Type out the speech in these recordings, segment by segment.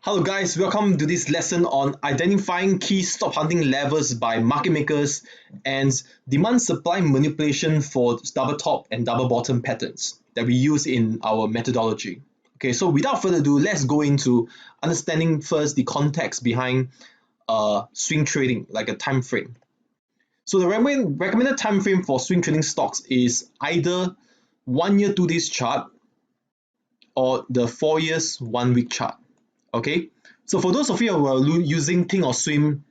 Hello guys, welcome to this lesson on identifying key stop hunting levels by market makers and demand supply manipulation for double top and double bottom patterns that we use in our methodology. Okay, so without further ado, let's go into understanding first the context behind swing trading, like a time frame. So the recommended time frame for swing trading stocks is either 1 year 2 days chart or the 4 years 1 week chart. Okay, so for those of you who are using Thinkorswim,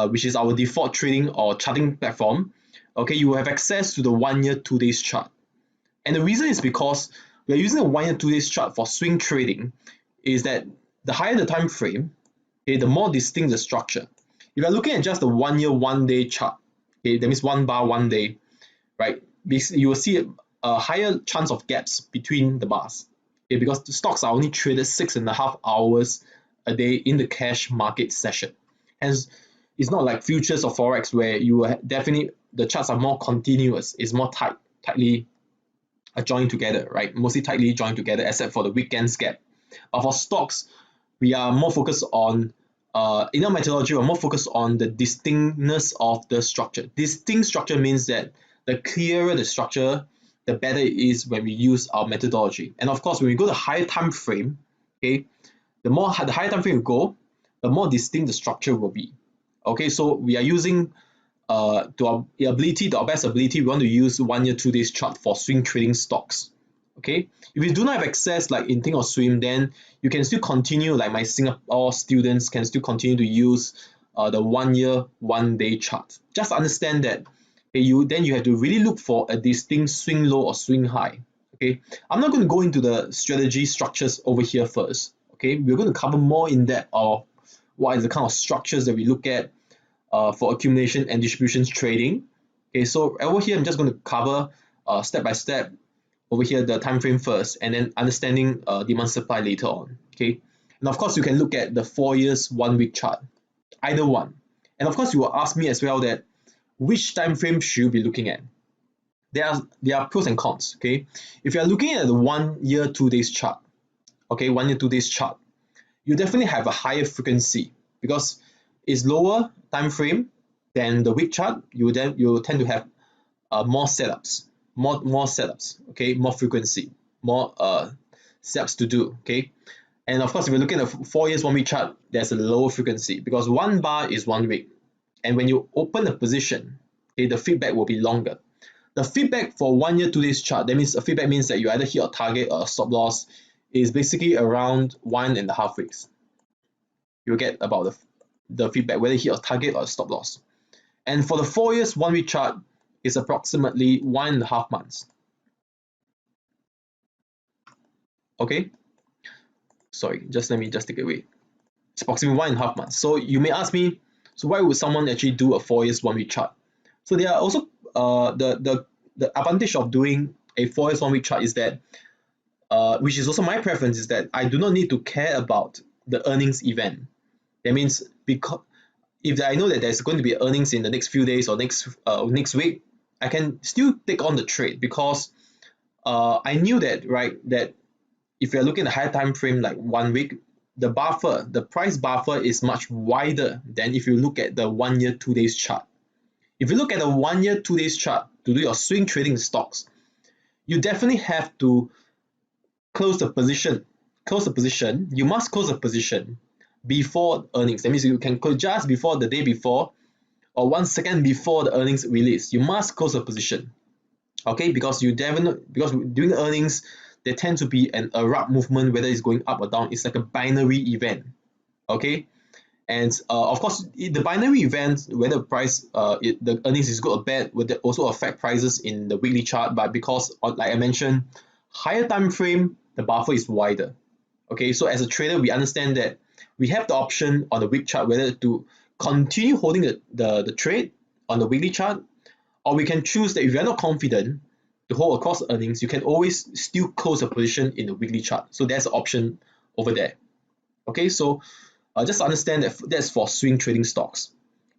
which is our default trading or charting platform, okay, you will have access to the 1 year 2 days chart. And the reason is because we are using a 1 year 2 days chart for swing trading is that the higher the time frame, okay, the more distinct the structure. If you are looking at just the 1 year 1 day chart, okay, that means one bar 1 day, right? You will see a higher chance of gaps between the bars. Okay, because the stocks are only traded 6.5 hours a day in the cash market session. Hence, it's not like futures or forex where you will definitely the charts are more continuous, it's more tightly joined together, right? Mostly tightly joined together, except for the weekends gap. But for stocks, we are more focused on in our methodology, we're more focused on the distinctness of the structure. Distinct structure means that the clearer the structure, the better it is when we use our methodology. And of course, when we go to higher time frame, okay, the higher time frame you go, the more distinct the structure will be. Okay, so we are using to our best ability, we want to use 1 year 2 days chart for swing trading stocks. Okay, if you do not have access like in Thinkorswim, then you can still continue, like my Singapore students can still continue to use the 1 year 1 day chart. Just understand that you have to really look for a distinct swing low or swing high. Okay, I'm not going to go into the strategy structures over here first. Okay, we're going to cover more in depth of what is the kind of structures that we look at for accumulation and distributions trading. Okay, so over here I'm just going to cover step by step over here the time frame first, and then understanding demand supply later on. Okay, and of course you can look at the 4 years 1 week chart, either one. And of course you will ask me as well that which time frame should you be looking at. There are pros and cons. Okay, if you are looking at the 1 year 2 days chart, okay, 1 year 2 days chart, you definitely have a higher frequency because it's lower time frame than the week chart. You tend to have more setups, more setups, okay, more frequency, more setups to do, okay. And of course, if you're looking at a 4 years 1 week chart, there's a lower frequency because one bar is 1 week, and when you open a position, okay, the feedback will be longer. The feedback for 1 year 2 days chart, that means a feedback means that you either hit a target or a stop loss, is basically around 1.5 weeks. You'll get about the feedback whether you hit a target or a stop loss. And for the 4 years 1 week chart, is approximately 1.5 months. Okay, sorry, let me take it away. It's approximately 1.5 months. So you may ask me, so why would someone actually do a 4 years 1 week chart? So there are also the advantage of doing a 4 years 1 week chart is that which is also my preference, is that I do not need to care about the earnings event. That means because if I know that there's going to be earnings in the next few days or next week, I can still take on the trade because I knew that, right, that if you're looking at a higher time frame like 1 week, the price buffer is much wider than if you look at the 1 year 2 days chart. If you look at the 1 year 2 days chart to do your swing trading stocks, you definitely have to close the position. You must close the position before earnings. That means you can close just before the day before or 1 second before the earnings release. You must close the position. Okay, because during the earnings, there tends to be an abrupt movement, whether it's going up or down. It's like a binary event. Okay, and of course, the binary event, whether the earnings is good or bad, would also affect prices in the weekly chart. But because, like I mentioned, higher time frame, the buffer is wider. Okay, so as a trader, we understand that we have the option on the week chart whether to continue holding the trade on the weekly chart, or we can choose that if you're not confident to hold across earnings, you can always still close a position in the weekly chart. So there's an option over there. Okay, so just understand that that's for swing trading stocks.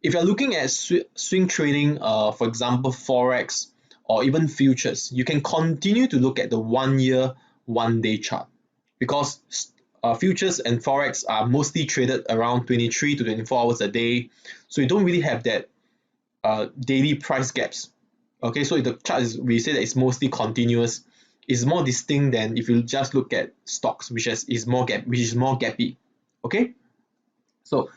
If you're looking at swing trading, for example, forex or even futures, you can continue to look at the 1 year 1 day chart because futures and forex are mostly traded around 23 to 24 hours a day, so you don't really have that daily price gaps. Okay, so the chart is, we say that it's mostly continuous. It's more distinct than if you just look at stocks, which is more gappy. Okay, so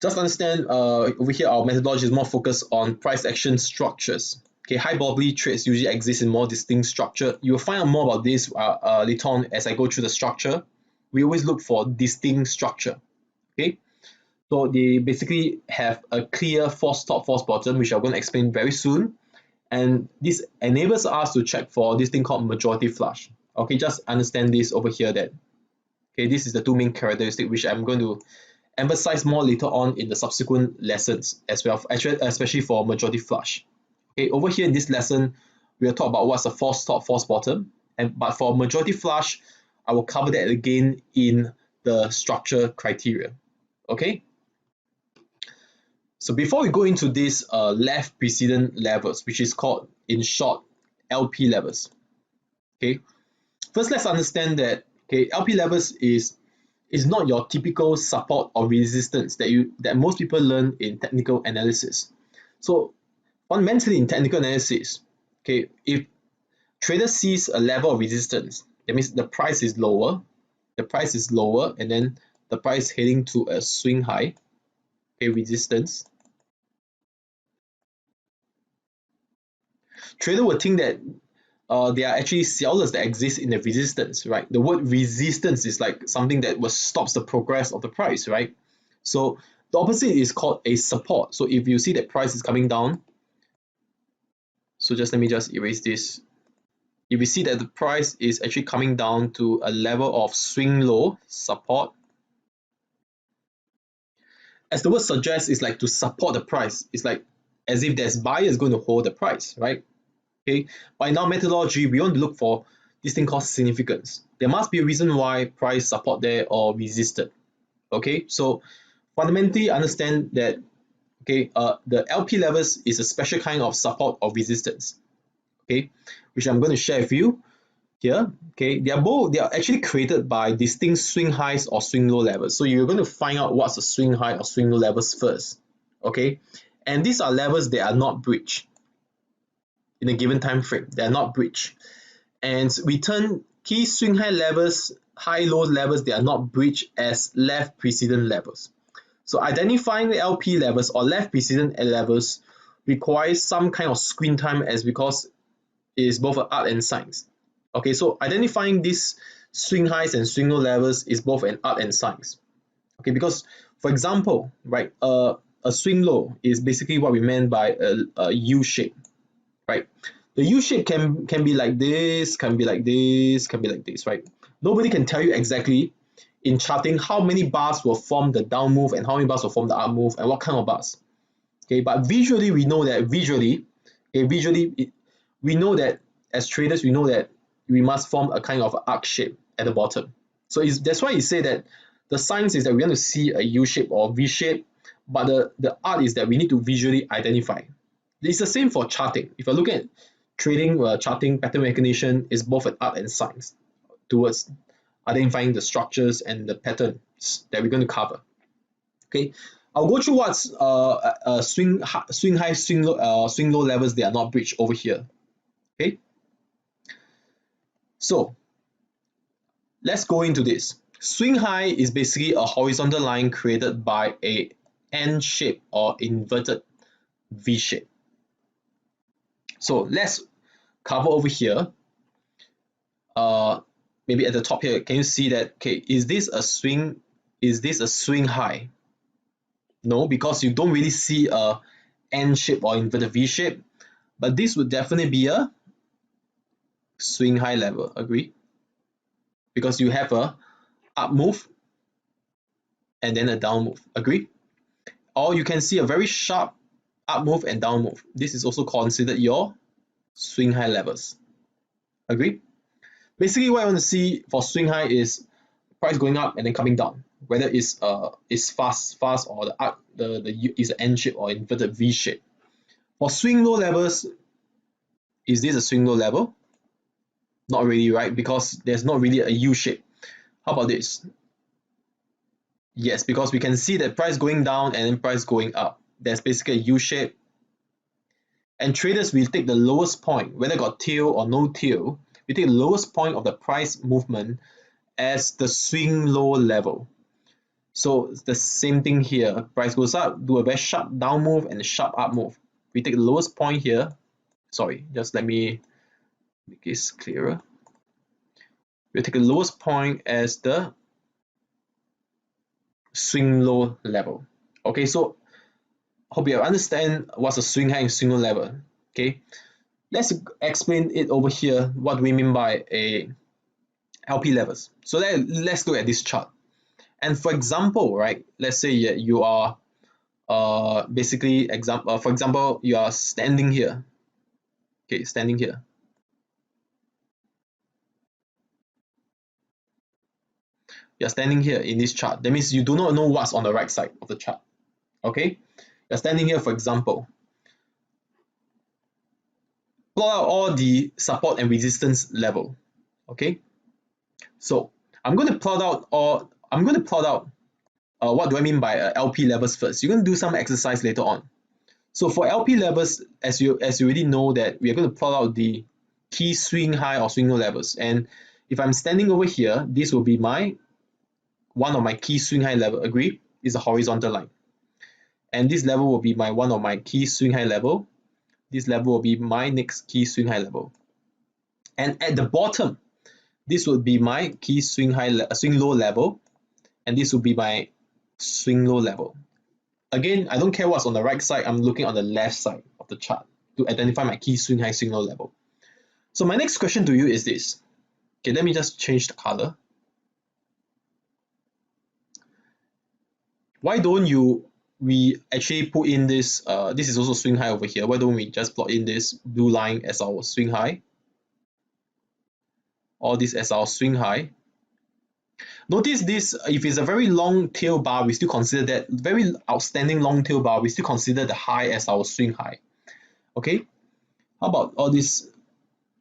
just understand over here our methodology is more focused on price action structures. Okay, high probability trades usually exist in more distinct structure. You will find out more about this later on as I go through the structure. We always look for distinct structure. Okay, so they basically have a clear false top, false bottom, which I'm going to explain very soon. And this enables us to check for this thing called majority flush. Okay, just understand this over here that, okay, this is the two main characteristics which I'm going to emphasize more later on in the subsequent lessons as well, actually, especially for majority flush. Okay, over here in this lesson, we'll talk about what's a false top, false bottom, but for majority flush, I will cover that again in the structure criteria. Okay. So before we go into this left precedent levels, which is called in short LP levels. Okay. First, let's understand that, okay, LP levels is not your typical support or resistance that most people learn in technical analysis. So fundamentally in technical analysis, okay, if trader sees a level of resistance, that means the price is lower, and then the price heading to a swing high, okay, resistance. Trader would think that there are actually sellers that exist in the resistance, right? The word resistance is like something that stops the progress of the price, right? So the opposite is called a support. So if you see that price is coming down, so just let me just erase this. If we see that the price is actually coming down to a level of swing low support, as the word suggests, it's like to support the price. It's like as if there's buyers going to hold the price, right? Okay, but in our methodology, we want to look for this thing called significance. There must be a reason why price support there or resisted. Okay, so fundamentally understand that, okay, the LP levels is a special kind of support or resistance, okay, which I'm going to share with you here. Okay, they are actually created by distinct swing highs or swing low levels. So you're going to find out what's the swing high or swing low levels first. Okay, and these are levels that are not breached in a given time frame. They are not breached, and we turn key swing high levels, high low levels they are not breached as left precedent levels. So identifying the LP levels or left precedent levels requires some kind of screen time, as because it is both an art and science. Okay, so identifying these swing highs and swing low levels is both an art and science. Okay, because for example, right, a swing low is basically what we meant by a U shape, right? The U shape can be like this, can be like this, can be like this, right? Nobody can tell you exactly in charting how many bars will form the down move and how many bars will form the up move and what kind of bars. Okay, but visually we know that we know that as traders we know that we must form a kind of arc shape at the bottom. So that's why you say that the science is that we want to see a U shape or V shape, but the art is that we need to visually identify. It's the same for charting. If I look at trading, charting, pattern recognition is both an art and science towards identifying the structures and the patterns that we're going to cover. Okay, I'll go through what's swing high, swing low levels they are not breached over here. Okay, so let's go into this. Swing high is basically a horizontal line created by a N shape or inverted V shape. So let's cover over here. Maybe at the top here, can you see that? Okay, is this a swing? Is this a swing high? No, because you don't really see a N shape or inverted V shape, but this would definitely be a swing high level. Agree? Because you have a up move and then a down move. Agree? Or you can see a very sharp up move and down move. This is also considered your swing high levels. Agree? Basically, what I want to see for swing high is price going up and then coming down. Whether it's fast or the arc, the is an N shape or inverted V shape. For swing low levels, is this a swing low level? Not really, right? Because there's not really a U shape. How about this? Yes, because we can see that price going down and then price going up. There's basically a U shape. And traders will take the lowest point, whether got tail or no tail, we take the lowest point of the price movement as the swing low level. So it's the same thing here. Price goes up, do a very sharp down move and a sharp up move. We take the lowest point here. Sorry, just let me make this clearer. We take the lowest point as the swing low level. Okay, so hope you understand what's a swing high and swing low level. Okay, let's explain it over here. What do we mean by a LP levels? So let's look at this chart. And for example, right, let's say you are basically for example, you are standing here. Okay, standing here. You're standing here in this chart. That means you do not know what's on the right side of the chart. Okay, you're standing here, for example. Plot out all the support and resistance level. Okay, so I'm going to plot out what do I mean by LP levels first. You're going to do some exercise later on. So for LP levels, as you already know, that we are going to plot out the key swing high or swing low levels. And if I'm standing over here, this will be one of my key swing high level. Agree? Is a horizontal line. And this level will be one of my key swing high level. This level will be my next key swing high level. And at the bottom, this will be my key swing low level, and this will be my swing low level. Again, I don't care what's on the right side, I'm looking on the left side of the chart to identify my key swing high, swing low level. So my next question to you is this. Okay, let me just change the color. Why don't we actually put in this, this is also swing high over here. Why don't we just plot in this blue line as our swing high? Or this as our swing high. Notice this, if it's a very long tail bar, we still consider that very outstanding long tail bar, we still consider the high as our swing high. Okay, how about all these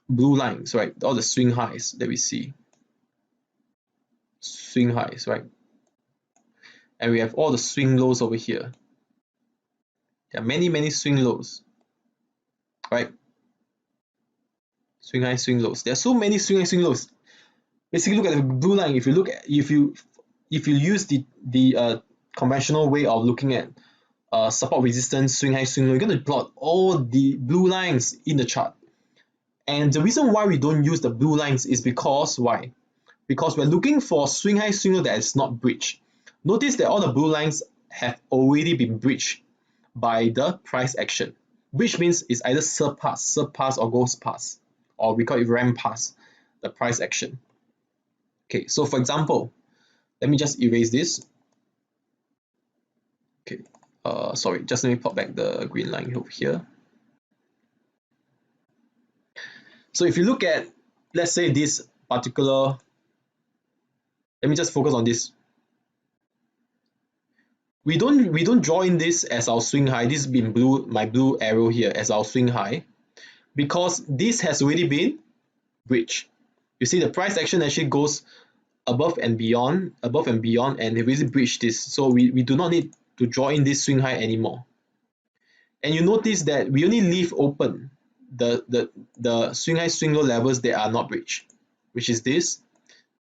blue lines, right? All the swing highs that we see. Swing highs, right? And we have all the swing lows over here. There are many swing lows, right? Swing high, swing lows. There are so many swing high, swing lows. Basically, look at the blue line. If you use the conventional way of looking at support resistance, swing high, swing low, you're going to plot all the blue lines in the chart. And the reason why we don't use the blue lines is because why? Because we're looking for swing high, swing low that is not breached. Notice that all the blue lines have already been breached by the price action. Breach means it's either surpass or goes past, or we call it ram past the price action. Okay, so for example, let me just erase this. Okay, sorry, just let me plot back the green line over here. So if you look at, let's say this particular, let me just focus on this. We don't draw in this as our swing high. This has been my blue arrow here as our swing high, because this has already been breached. You see the price action actually goes above and beyond, and it really breached this. So we do not need to draw in this swing high anymore. And you notice that we only leave open the swing high, swing low levels that are not breached, which is this,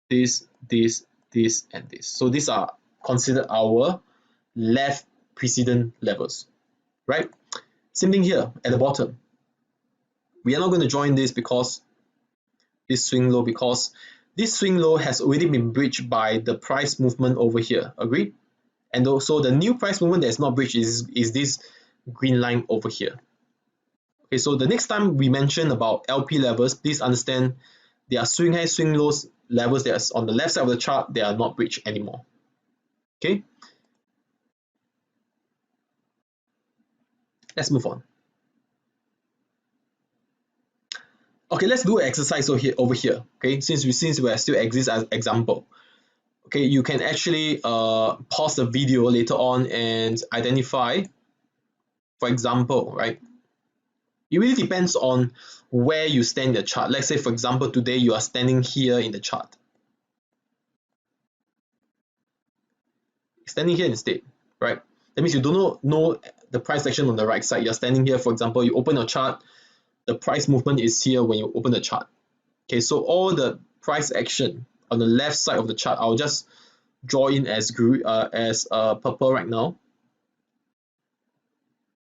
and this. So these are considered our left precedent levels, right? Same thing here at the bottom. We are not going to join this because this swing low, because this swing low has already been breached by the price movement over here. Agree? And also the new price movement that is not breached is this green line over here. Okay, so the next time we mention about LP levels, please understand there are swing high, swing lows levels that are on the left side of the chart, they are not breached anymore. Okay, let's move on. Okay, let's do an exercise over here. Okay, since we still exist as example. Okay, you can actually pause the video later on and identify, for example, right? It really depends on where you stand in the chart. Let's say, for example, today you are standing here in the chart. standing here instead, right? That means you do not know the price action on the right side. You're standing here, for example, you open your chart, the price movement is here when you open the chart. Okay, so all the price action on the left side of the chart, I'll just draw in as purple right now,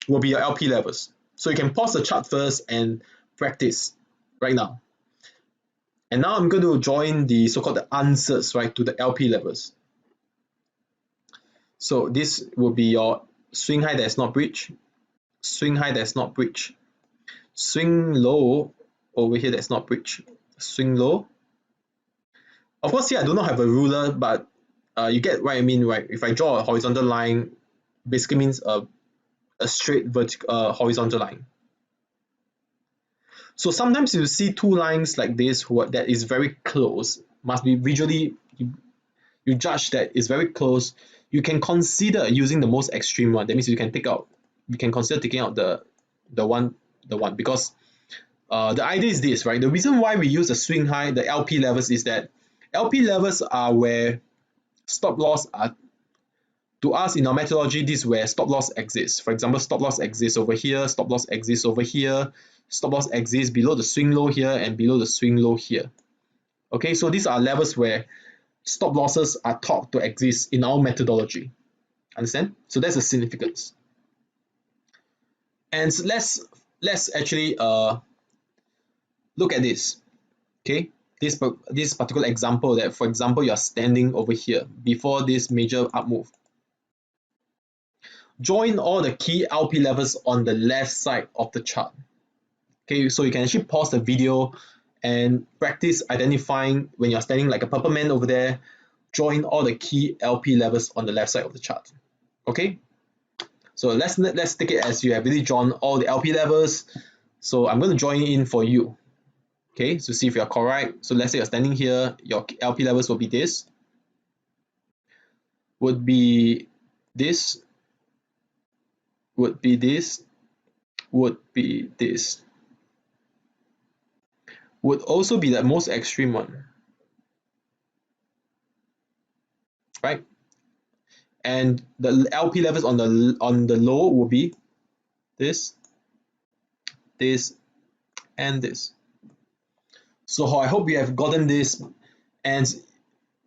will be your LP levels. So you can pause the chart first and practice right now. And now I'm going to join the so-called the answers, right, to the LP levels. So this will be your swing high that's not breached, swing high that's not breached, swing low over here that's not breached, swing low. Of course, here I do not have a ruler, but you get what I mean, right? If I draw a horizontal line, basically means a straight vertical horizontal line. So sometimes you see two lines like this that is very close, must be visually, you judge that is very close. You can consider using the most extreme one. That means you can consider taking out the one because the idea is this, right? The reason why we use the swing high, the LP levels, is that LP levels are where stop loss are. To us in our methodology, this is where stop loss exists. For example, stop loss exists over here, stop loss exists over here, stop loss exists below the swing low here and below the swing low here. Okay, so these are levels where stop losses are thought to exist in our methodology. Understand? So that's the significance. And let's actually look at this. Okay, this particular example that, for example, you are standing over here before this major up move. Join all the key LP levels on the left side of the chart. Okay, so you can actually pause the video and practice identifying when you're standing like a purple man over there. Join all the key LP levels on the left side of the chart. Okay, so let's take it as you have really drawn all the LP levels. So I'm going to join in for you. Okay, so see if you're correct. So let's say you're standing here, your LP levels will be this, would be this, would be this, would be this, would also be the most extreme one, right? And the LP levels on the low will be this, this, and this. So I hope you have gotten this, and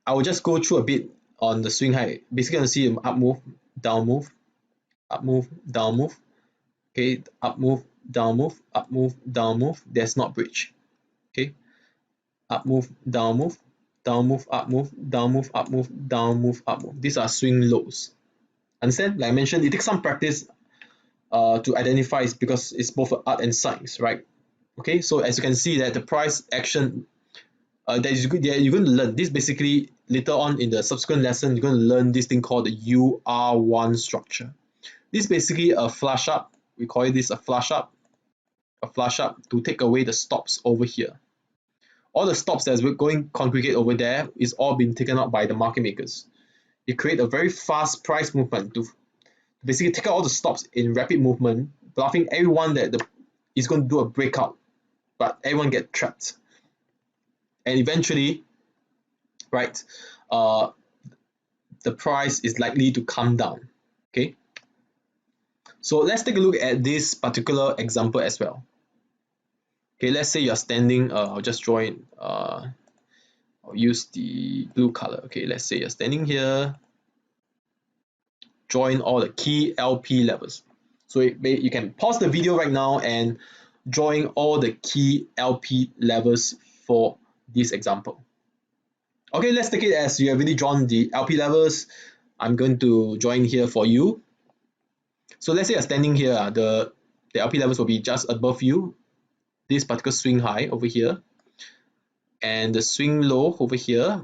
I will just go through a bit on the swing high. Basically, you see up move, down move, up move, down move. Okay, up move, down move, up move, down move. There's not breach. Okay, up move, down move, down move, up move, down move, up move, down move, up move. These are swing lows. Understand? Like I mentioned, it takes some practice to identify it because it's both art and science, right? Okay, so as you can see that the price action you're going to learn this basically later on in the subsequent lesson. You're going to learn this thing called the UR1 structure. This is basically a flush up. We call this a flush up to take away the stops over here. All the stops that's going congregate over there is all been taken out by the market makers. You create a very fast price movement to basically take out all the stops in rapid movement, bluffing everyone that is going to do a breakout, but everyone get trapped. And eventually, right, the price is likely to come down. Okay, so let's take a look at this particular example as well. Okay, let's say you're standing, I'll just draw in, I'll use the blue color. Okay, let's say you're standing here, join all the key LP levels. So you can pause the video right now and join all the key LP levels for this example. Okay, let's take it as you have already drawn the LP levels. I'm going to join here for you. So let's say you're standing here, the LP levels will be just above you, this particular swing high over here, and the swing low over here,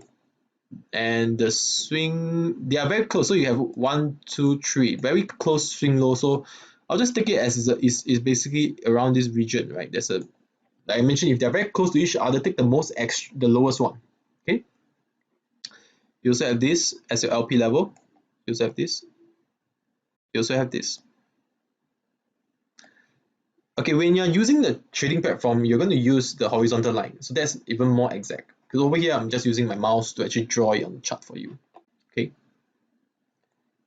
and the swing, they are very close. So you have 1, 2, 3, very close swing low. So I'll just take it as is basically around this region, right? There's a, like I mentioned, if they're very close to each other, take the lowest one. Okay. You also have this as your LP level. You also have this. You also have this. Okay, when you're using the trading platform, you're going to use the horizontal line. So that's even more exact. Because over here, I'm just using my mouse to actually draw it on the chart for you. Okay.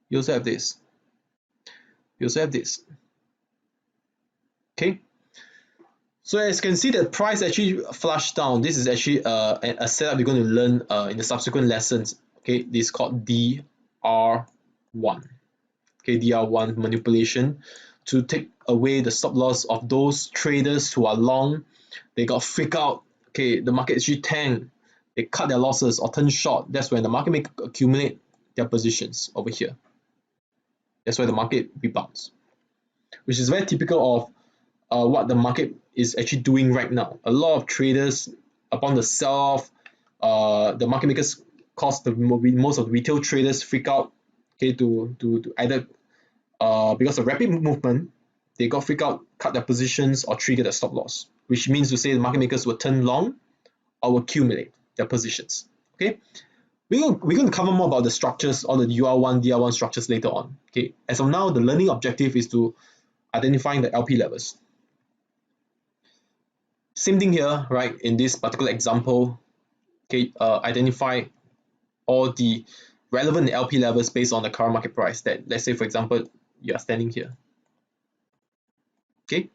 You also have this. You also have this. Okay. So as you can see, the price actually flushed down. This is actually a setup you're going to learn in the subsequent lessons. Okay, this is called DR1. Okay, DR1 manipulation to take away the stop loss of those traders who are long. They got freaked out. Okay, the market actually tanked. They cut their losses or turn short. That's when the market may accumulate their positions over here. That's why the market rebounds, which is very typical of what the market is actually doing right now. A lot of traders, upon the sell-off, the market makers cause most of the retail traders freak out. Okay, to either because of rapid movement, they got freaked out, cut their positions, or trigger the stop loss, which means to say the market makers will turn long or will accumulate their positions. Okay, we're going to cover more about the structures, all the UR1, DR1 structures later on. Okay, as of now, the learning objective is to identifying the LP levels. Same thing here, right? In this particular example, okay, identify all the relevant LP levels based on the current market price. That, let's say, for example, you are standing here. Okay,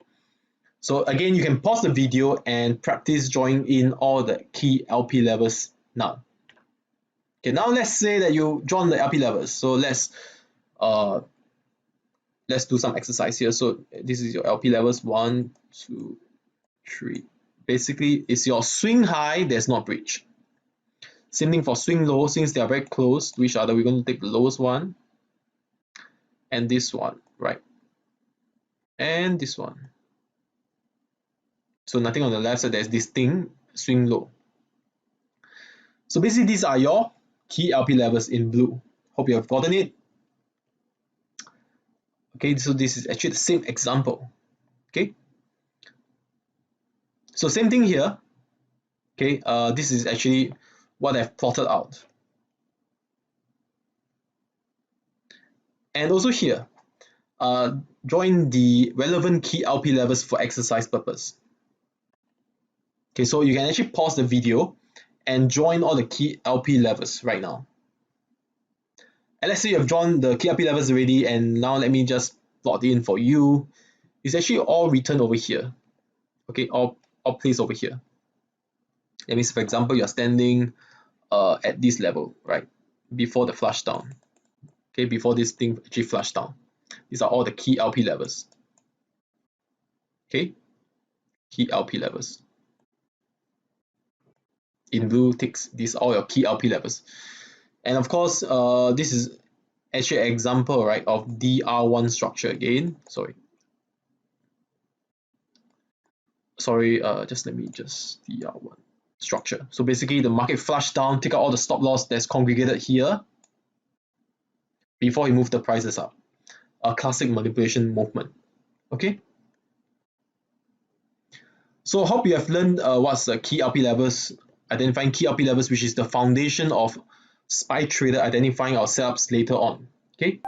so again, you can pause the video and practice drawing in all the key LP levels now. Okay, now let's say that you drawn the LP levels. So let's do some exercise here. So this is your LP levels, 1, 2, 3. Basically, it's your swing high that's not breached. Same thing for swing low, since they are very close to each other, we're going to take the lowest one and this one, right? And this one. So nothing on the left side, there's this thing, swing low. So basically, these are your key LP levels in blue. Hope you have gotten it. Okay, so this is actually the same example. Okay, so same thing here. Okay, this is actually what I've plotted out. And also here, join the relevant key LP levels for exercise purpose. Okay, so you can actually pause the video and join all the key LP levels right now. And let's say you have drawn the key LP levels already, and now let me just plot in for you. It's actually all written over here. Okay, all placed over here. That means, for example, you're standing at this level, right? Before the flush down. Okay, before this thing actually flush down. These are all the key LP levels. Okay, key LP levels. In blue ticks, these are all your key LP levels. And of course, this is actually an example, right, of DR1 structure again. Sorry, just let me just DR1 structure. So basically, the market flushed down, take out all the stop loss that's congregated here before you move the prices up. A classic manipulation movement. Okay. So hope you have learned what's the key LP levels, identifying key LP levels, which is the foundation of SPY trader identifying our setups later on. Okay.